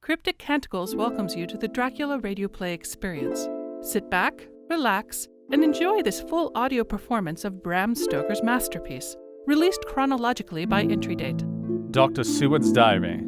Cryptic Canticles welcomes you to the Dracula radio play experience. Sit back, relax, and enjoy this full audio performance of Bram Stoker's masterpiece, released chronologically by entry date. Dr. Seward's Diary,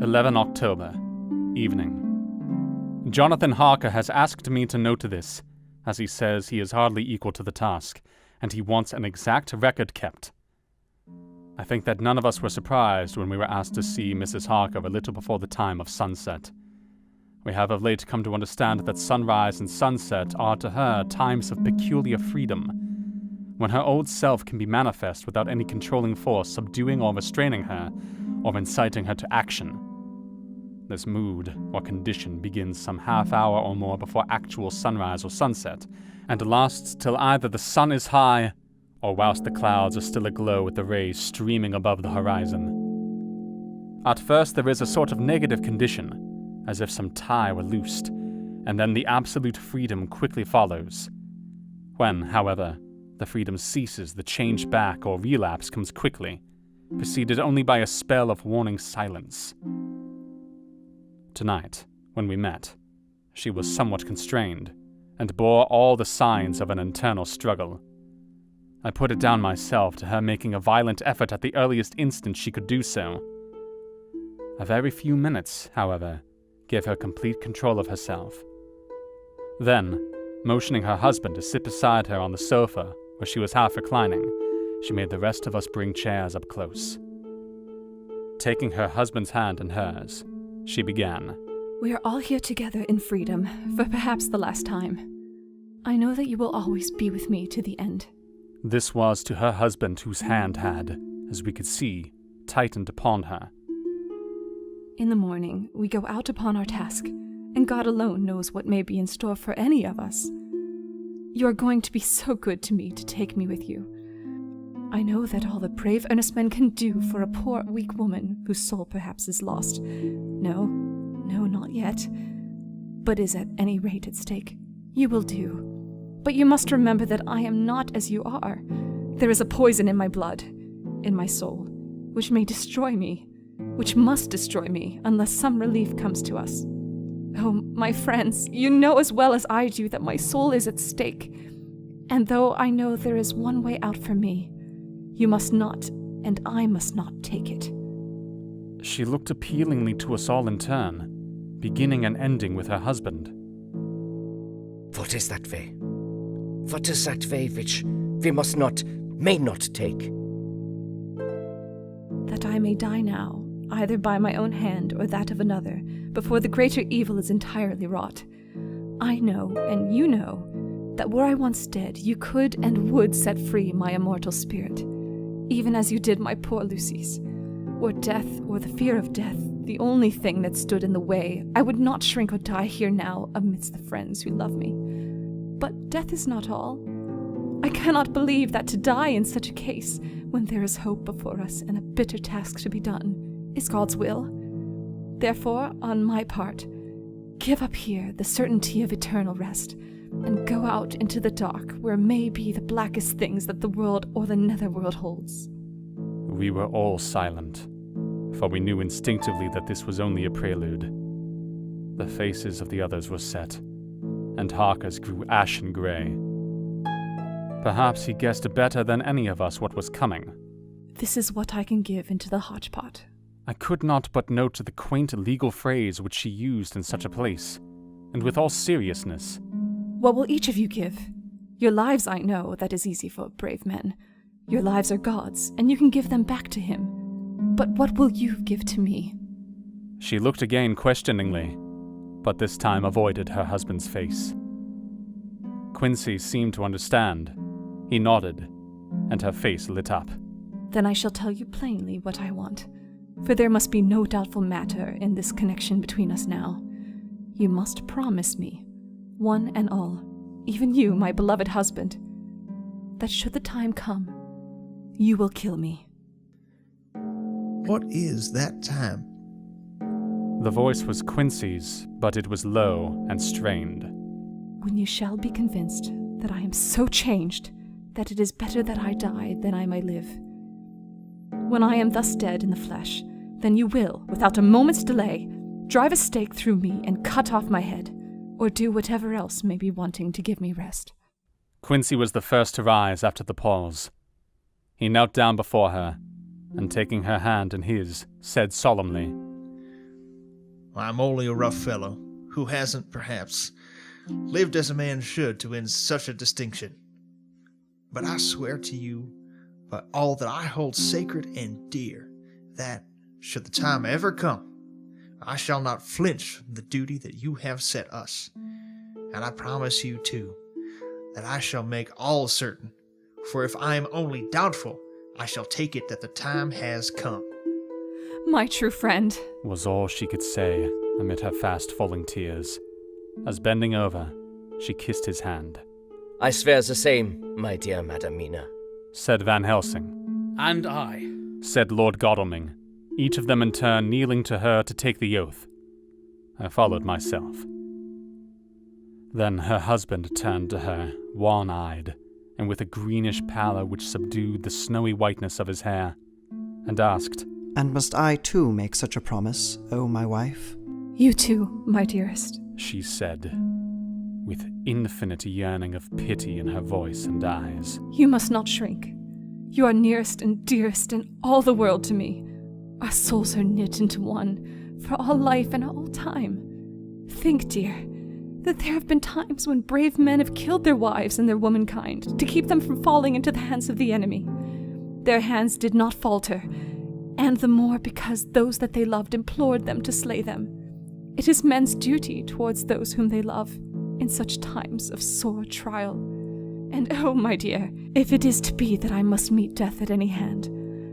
11 October, evening. Jonathan Harker has asked me to note this, as he says he is hardly equal to the task, and he wants an exact record kept. I think that none of us were surprised when we were asked to see Mrs. Harker a little before the time of sunset. We have of late come to understand that sunrise and sunset are to her times of peculiar freedom, when her old self can be manifest without any controlling force subduing or restraining her, or inciting her to action. This mood or condition begins some half hour or more before actual sunrise or sunset, and lasts till either the sun is high, or whilst the clouds are still aglow with the rays streaming above the horizon. At first there is a sort of negative condition, as if some tie were loosed, and then the absolute freedom quickly follows. When, however, the freedom ceases, the change back or relapse comes quickly, preceded only by a spell of warning silence. Tonight, when we met, she was somewhat constrained, and bore all the signs of an internal struggle. I put it down myself to her making a violent effort at the earliest instant she could do so. A very few minutes, however, gave her complete control of herself. Then, motioning her husband to sit beside her on the sofa where she was half reclining, she made the rest of us bring chairs up close. Taking her husband's hand in hers, she began. We are all here together in freedom, for perhaps the last time. I know that you will always be with me to the end. This was to her husband, whose hand had, as we could see, tightened upon her. In the morning, we go out upon our task, and God alone knows what may be in store for any of us. You are going to be so good to me to take me with you. I know that all the brave earnest men can do for a poor, weak woman whose soul perhaps is lost. No, not yet, but is at any rate at stake. You will do. But you must remember that I am not as you are. There is a poison in my blood, in my soul, which may destroy me, which must destroy me unless some relief comes to us. Oh, my friends, you know as well as I do that my soul is at stake. And though I know there is one way out for me, you must not, and I must not take it. She looked appealingly to us all in turn, beginning and ending with her husband. What is that way? What is that way which we must not, may not take? That I may die now, either by my own hand or that of another, before the greater evil is entirely wrought. I know, and you know, that were I once dead, you could and would set free my immortal spirit, even as you did my poor Lucy's. Were death, or the fear of death, the only thing that stood in the way, I would not shrink or die here now amidst the friends who love me. But death is not all. I cannot believe that to die in such a case, when there is hope before us and a bitter task to be done, is God's will. Therefore, on my part, give up here the certainty of eternal rest, and go out into the dark where may be the blackest things that the world or the netherworld holds. We were all silent, for we knew instinctively that this was only a prelude. The faces of the others were set, and Harker's grew ashen grey. Perhaps he guessed better than any of us what was coming. This is what I can give into the hotchpot. I could not but note the quaint legal phrase which she used in such a place, and with all seriousness. What will each of you give? Your lives, I know, that is easy for brave men. Your lives are God's, and you can give them back to him. But what will you give to me? She looked again questioningly, but this time avoided her husband's face. Quincey seemed to understand. He nodded, and her face lit up. Then I shall tell you plainly what I want, for there must be no doubtful matter in this connection between us now. You must promise me, one and all, even you, my beloved husband, that should the time come, you will kill me. What is that time? The voice was Quincey's, but it was low and strained. When you shall be convinced that I am so changed that it is better that I die than I may live. When I am thus dead in the flesh, then you will, without a moment's delay, drive a stake through me and cut off my head, or do whatever else may be wanting to give me rest. Quincey was the first to rise after the pause. He knelt down before her, and taking her hand in his, said solemnly, I'm only a rough fellow, who hasn't, perhaps, lived as a man should to win such a distinction. But I swear to you, by all that I hold sacred and dear, that, should the time ever come, I shall not flinch from the duty that you have set us. And I promise you, too, that I shall make all certain, for if I am only doubtful, I shall take it that the time has come. My true friend, was all she could say amid her fast-falling tears, as bending over, she kissed his hand. I swear the same, my dear Madam Mina, said Van Helsing. And I, said Lord Godalming, each of them in turn kneeling to her to take the oath. I followed myself. Then her husband turned to her, wan-eyed, and with a greenish pallor which subdued the snowy whiteness of his hair, and asked, And must I too make such a promise, O my wife? You too, my dearest, she said, with infinite yearning of pity in her voice and eyes. You must not shrink. You are nearest and dearest in all the world to me. Our souls are knit into one, for all life and all time. Think, dear, that there have been times when brave men have killed their wives and their womankind to keep them from falling into the hands of the enemy. Their hands did not falter, and the more because those that they loved implored them to slay them. It is men's duty towards those whom they love in such times of sore trial. And oh, my dear, if it is to be that I must meet death at any hand,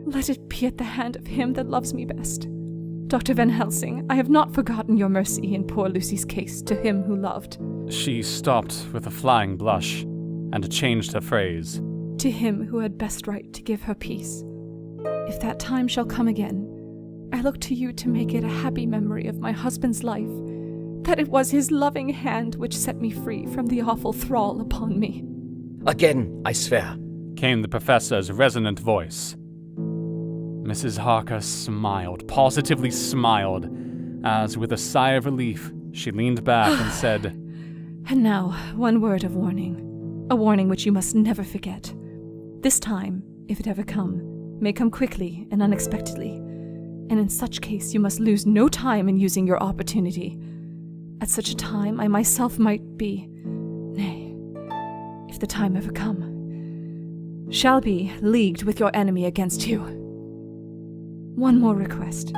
let it be at the hand of him that loves me best. Dr. Van Helsing, I have not forgotten your mercy in poor Lucy's case to him who loved. She stopped with a flying blush, and changed her phrase. To him who had best right to give her peace. If that time shall come again, I look to you to make it a happy memory of my husband's life, that it was his loving hand which set me free from the awful thrall upon me. Again, I swear, came the professor's resonant voice. Mrs. Harker smiled, positively smiled, as with a sigh of relief, she leaned back and said, And now, one word of warning, a warning which you must never forget. This time, if it ever come, may come quickly and unexpectedly, and in such case you must lose no time in using your opportunity. At such a time I myself might be, nay, if the time ever come, shall be leagued with your enemy against you. One more request.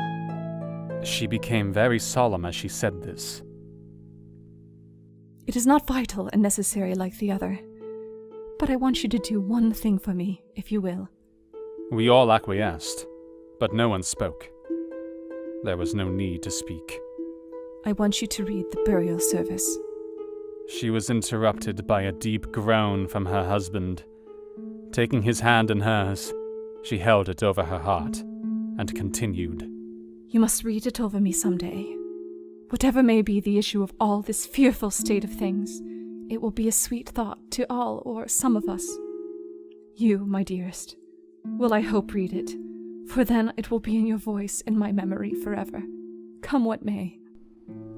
She became very solemn as she said this. It is not vital and necessary like the other, but I want you to do one thing for me, if you will. We all acquiesced, but no one spoke. There was no need to speak. I want you to read the burial service. She was interrupted by a deep groan from her husband. Taking his hand in hers, she held it over her heart and continued. You must read it over me some day. Whatever may be the issue of all this fearful state of things, it will be a sweet thought to all or some of us. You, my dearest, will I hope read it, for then it will be in your voice in my memory forever, come what may.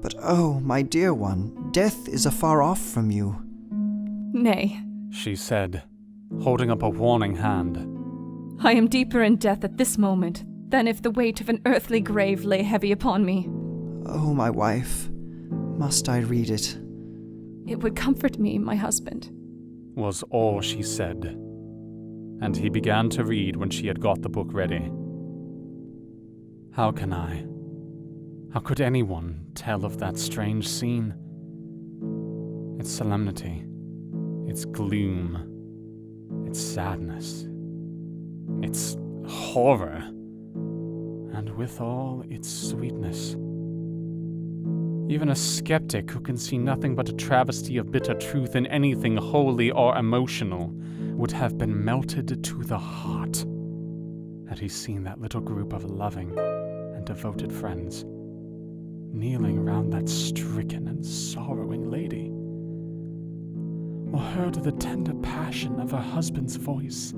But oh, my dear one, death is afar off from you. Nay, she said, holding up a warning hand. I am deeper in death at this moment than if the weight of an earthly grave lay heavy upon me. Oh, my wife, must I read it? It would comfort me, my husband, was all she said, and he began to read when she had got the book ready. How could anyone tell of that strange scene? Its solemnity, its gloom, its sadness, its horror, and withal its sweetness. Even a skeptic who can see nothing but a travesty of bitter truth in anything holy or emotional would have been melted to the heart had he seen that little group of loving and devoted friends kneeling round that stricken and sorrowing lady, or heard the tender passion of her husband's voice,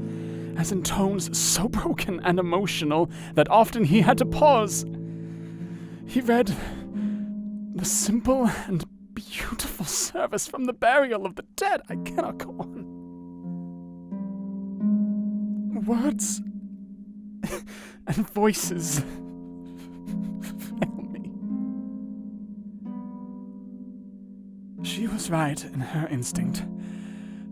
as in tones so broken and emotional that often he had to pause. He read The simple and beautiful service from the burial of the dead. I cannot go on. Words and voices fail me. She was right in her instinct.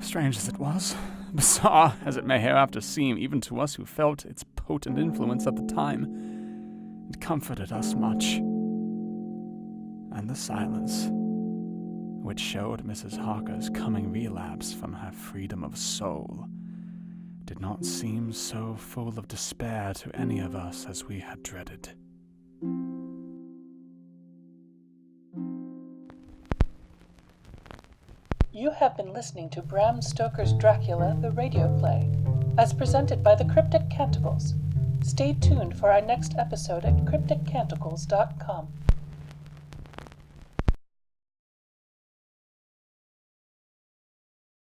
Strange as it was, bizarre as it may hereafter seem even to us who felt its potent influence at the time, it comforted us much. And the silence, which showed Mrs. Harker's coming relapse from her freedom of soul, did not seem so full of despair to any of us as we had dreaded. You have been listening to Bram Stoker's Dracula, the radio play, as presented by the Cryptic Canticles. Stay tuned for our next episode at crypticcanticles.com.